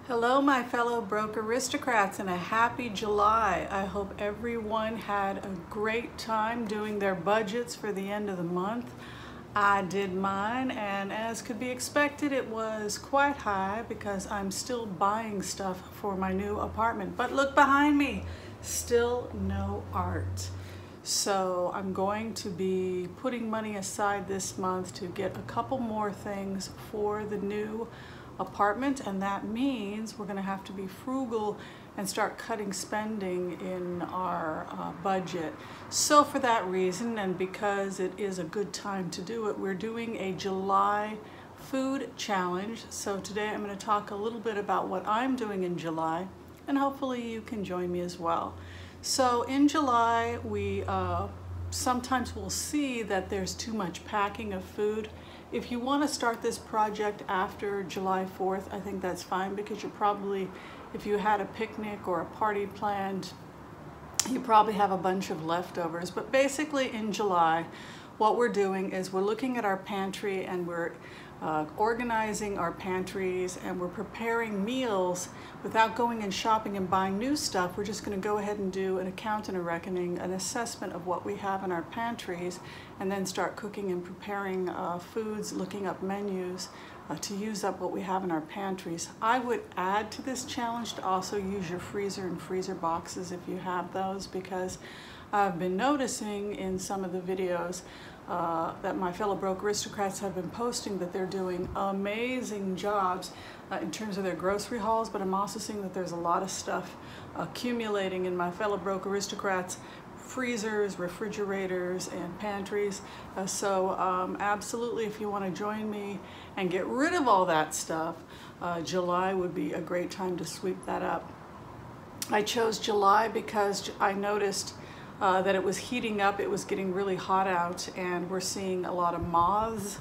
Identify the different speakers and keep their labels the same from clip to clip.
Speaker 1: Hello, my fellow broke aristocrats, and a happy July. I hope everyone had a great time doing their budgets for the end of the month. I did mine, and as could be expected, it was quite high because I'm still buying stuff for my new apartment. But look behind me, still no art. So I'm going to be putting money aside this month to get a couple more things for the new apartment, and that means we're going to have to be frugal and start cutting spending in our budget. So for that reason, and because it is a good time to do it, we're doing a July food challenge. So today I'm going to talk a little bit about what I'm doing in July, and hopefully you can join me as well. So in July, we sometimes will see that there's too much packing of food. If you want to start this project after July 4th, I think that's fine, because you probably, if you had a picnic or a party planned, you probably have a bunch of leftovers. But basically in July, what we're doing is we're looking at our pantry, and we're organizing our pantries, and we're preparing meals without going and shopping and buying new stuff. We're just going to go ahead and do an account and a reckoning, an assessment of what we have in our pantries, and then start cooking and preparing foods, looking up menus to use up what we have in our pantries. I would add to this challenge to also use your freezer and freezer boxes if you have those, because I've been noticing in some of the videos that my fellow broke aristocrats have been posting that they're doing amazing jobs in terms of their grocery hauls, but I'm also seeing that there's a lot of stuff accumulating in my fellow broke aristocrats freezers, refrigerators, and pantries. Absolutely, if you want to join me and get rid of all that stuff, July would be a great time to sweep that up. I chose July because I noticed that it was heating up. It was getting really hot out, and we're seeing a lot of moths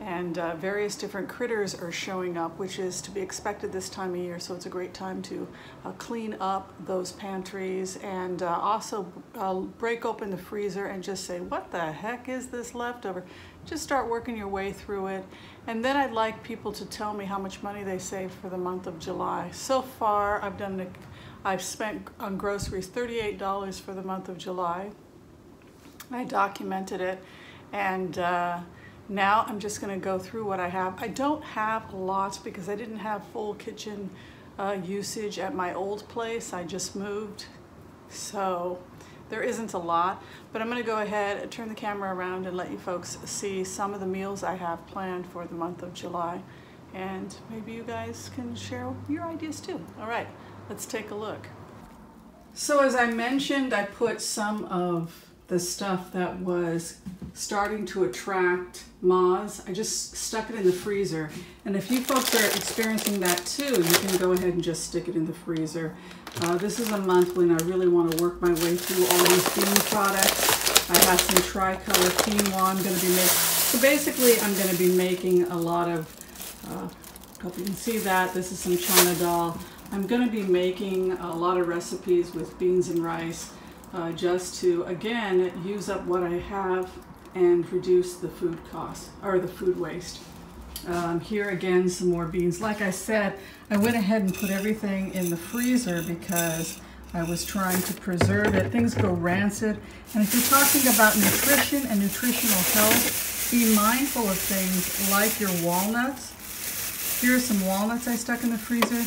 Speaker 1: and various different critters are showing up, which is to be expected this time of year. So it's a great time to clean up those pantries, and also break open the freezer and just say, what the heck is this leftover? Just start working your way through it. And then I'd like people to tell me how much money they saved for the month of July. So far, I've spent on groceries $38 for the month of July. I documented it, and now I'm just going to go through what I have. I don't have a lot because I didn't have full kitchen usage at my old place. I just moved, so there isn't a lot. But I'm going to go ahead and turn the camera around and let you folks see some of the meals I have planned for the month of July. And maybe you guys can share your ideas too. All right, let's take a look. So as I mentioned, I put some of the stuff that was starting to attract moths, I just stuck it in the freezer. And if you folks are experiencing that too, you can go ahead and just stick it in the freezer. This is a month when I really want to work my way through all these bean products. I have some tricolor quinoa I'm going to be making. So basically I'm going to be making a lot of, hope you can see that, this is some chana dal. I'm going to be making a lot of recipes with beans and rice, just to, again, use up what I have and reduce the food costs, or the food waste. Here again, some more beans. Like I said, I went ahead and put everything in the freezer because I was trying to preserve it. Things go rancid. And if you're talking about nutrition and nutritional health, be mindful of things like your walnuts. Here are some walnuts I stuck in the freezer.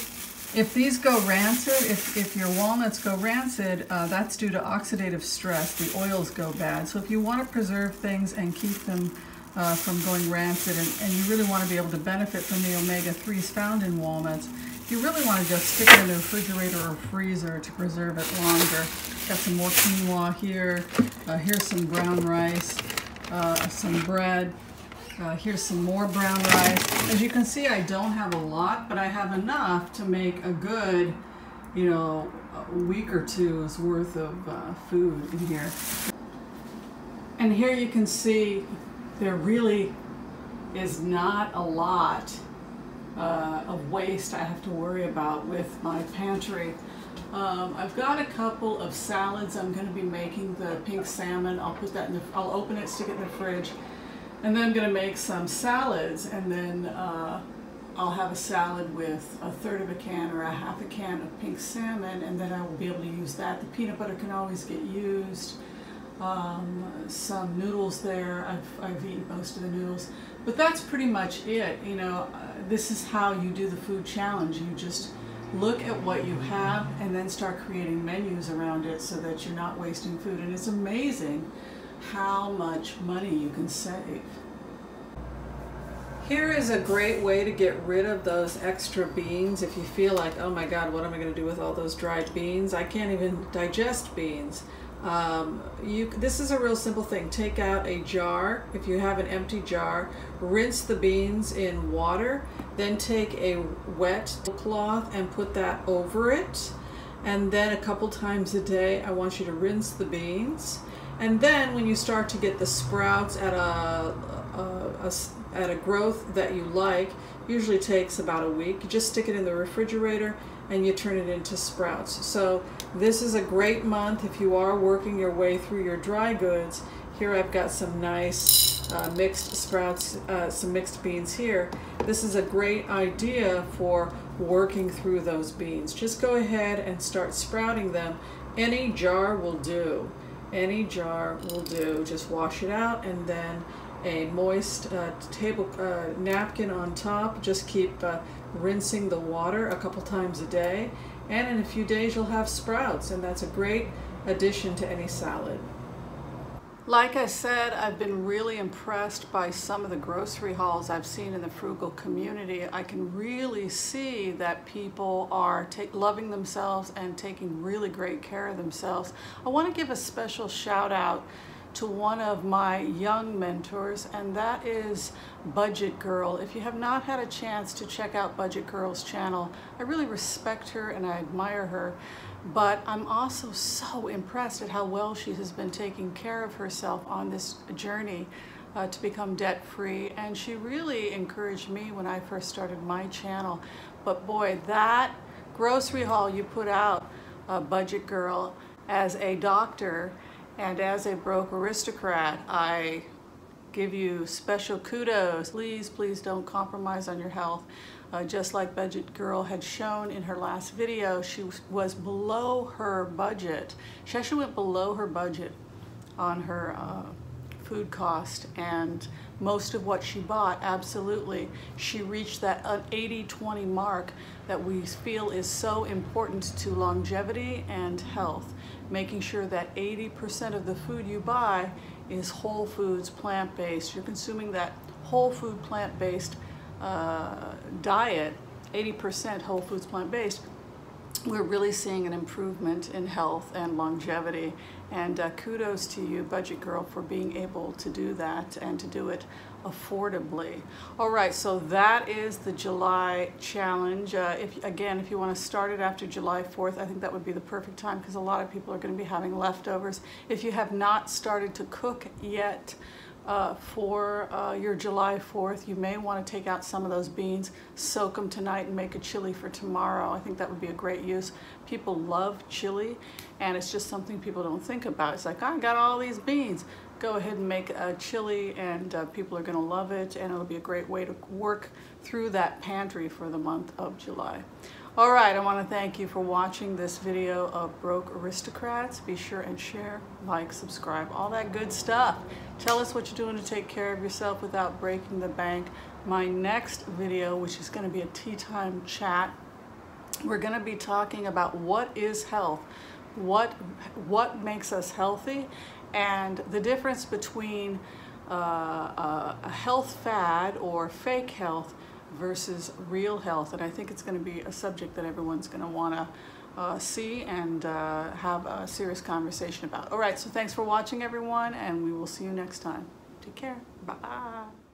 Speaker 1: If these go rancid, if your walnuts go rancid, that's due to oxidative stress. The oils go bad. So if you want to preserve things and keep them from going rancid, and you really want to be able to benefit from the omega-3s found in walnuts, you really want to just stick it in the refrigerator or freezer to preserve it longer. Got some more quinoa here. Here's some brown rice, some bread. Here's some more brown rice. As you can see, I don't have a lot, but I have enough to make a good, a week or two's worth of food in here. And here you can see there really is not a lot of waste I have to worry about with my pantry. I've got a couple of salads I'm going to be making. The pink salmon, I'll put that in I'll open it, stick it in the fridge. And then I'm going to make some salads, and then I'll have a salad with a third of a can or a half a can of pink salmon, and then I will be able to use that. The peanut butter can always get used. Some noodles there. I've eaten most of the noodles, but that's pretty much it. You know, this is how you do the food challenge. You just look at what you have and then start creating menus around it so that you're not wasting food. And it's amazing how much money you can save. Here is a great way to get rid of those extra beans. If you feel like, oh my God, what am I going to do with all those dried beans? I can't even digest beans. This is a real simple thing. Take out a jar, if you have an empty jar, rinse the beans in water, then take a wet cloth and put that over it. And then a couple times a day, I want you to rinse the beans. And then when you start to get the sprouts at a growth that you like, usually takes about a week, you just stick it in the refrigerator and you turn it into sprouts. So this is a great month if you are working your way through your dry goods. Here I've got some nice mixed sprouts, some mixed beans here. This is a great idea for working through those beans. Just go ahead and start sprouting them. Any jar will do. Any jar will do. Just wash it out and then a moist napkin on top. Just keep rinsing the water a couple times a day, and in a few days you'll have sprouts, and that's a great addition to any salad. Like I said, I've been really impressed by some of the grocery hauls I've seen in the frugal community. I can really see that people are loving themselves and taking really great care of themselves. I want to give a special shout out to one of my young mentors, and that is Budget Girl. If you have not had a chance to check out Budget Girl's channel, I really respect her and I admire her, but I'm also so impressed at how well she has been taking care of herself on this journey to become debt-free, and she really encouraged me when I first started my channel. But boy, that grocery haul you put out, Budget Girl, as a doctor and as a broke aristocrat, I give you special kudos. Please, please don't compromise on your health. Just like Budget Girl had shown in her last video, she was below her budget. She actually went below her budget on her food cost, and most of what she bought, absolutely, she reached that 80-20 mark that we feel is so important to longevity and health, making sure that 80% of the food you buy is whole foods, plant-based. You're consuming that whole food, plant-based diet, 80% whole foods, plant-based. We're really seeing an improvement in health and longevity, and kudos to you, Budget Girl, for being able to do that and to do it affordably. All right, so that is the July challenge. If you want to start it after July 4th, I think that would be the perfect time because a lot of people are going to be having leftovers. If you have not started to cook yet for your July 4th, you may want to take out some of those beans, soak them tonight, and make a chili for tomorrow. I think that would be a great use. People love chili, and it's just something people don't think about. It's like, I got all these beans. Go ahead and make a chili, and people are going to love it, and it'll be a great way to work through that pantry for the month of July. All right, I want to thank you for watching this video of Broke Aristocrats. Be sure and share, like, subscribe, all that good stuff. Tell us what you're doing to take care of yourself without breaking the bank. My next video, which is going to be a tea time chat, we're going to be talking about what is health, what makes us healthy, and the difference between a health fad or fake health versus real health. And I think it's going to be a subject that everyone's going to want to see and have a serious conversation about. All right, so thanks for watching, everyone, and we will see you next time. Take care. Bye-bye.